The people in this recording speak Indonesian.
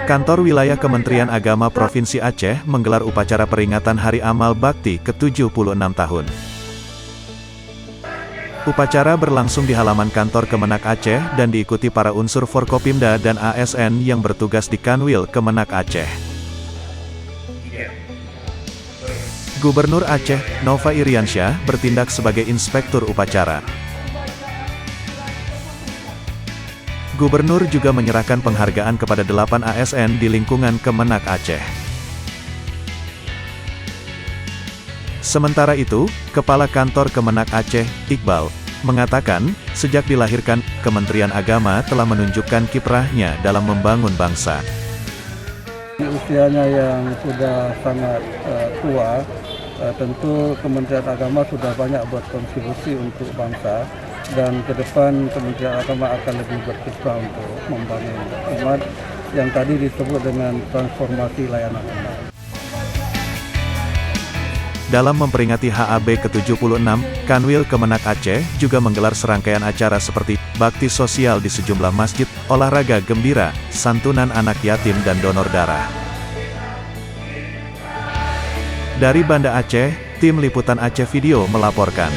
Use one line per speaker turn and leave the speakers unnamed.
Kantor Wilayah Kementerian Agama Provinsi Aceh menggelar upacara peringatan Hari Amal Bakti ke-76 tahun. Upacara berlangsung di halaman kantor Kemenak Aceh dan diikuti para unsur Forkopimda dan ASN yang bertugas di Kanwil Kemenak Aceh. Gubernur Aceh, Nova Iriansyah, bertindak sebagai inspektur upacara. Gubernur juga menyerahkan penghargaan kepada 8 ASN di lingkungan Kemenak Aceh. Sementara itu, Kepala Kantor Kemenak Aceh, Iqbal, mengatakan, sejak dilahirkan, Kementerian Agama telah menunjukkan kiprahnya dalam membangun bangsa.
Usianya yang sudah sangat tua, tentu Kementerian Agama sudah banyak berkontribusi untuk bangsa, dan ke depan Kementerian Agama akan lebih berkiprah untuk membangun umat yang tadi disebut dengan transformasi layanan umat.
Dalam memperingati HAB ke-76, Kanwil Kemenak Aceh juga menggelar serangkaian acara seperti bakti sosial di sejumlah masjid, olahraga gembira, santunan anak yatim dan donor darah. Dari Banda Aceh, tim liputan Aceh Video melaporkan.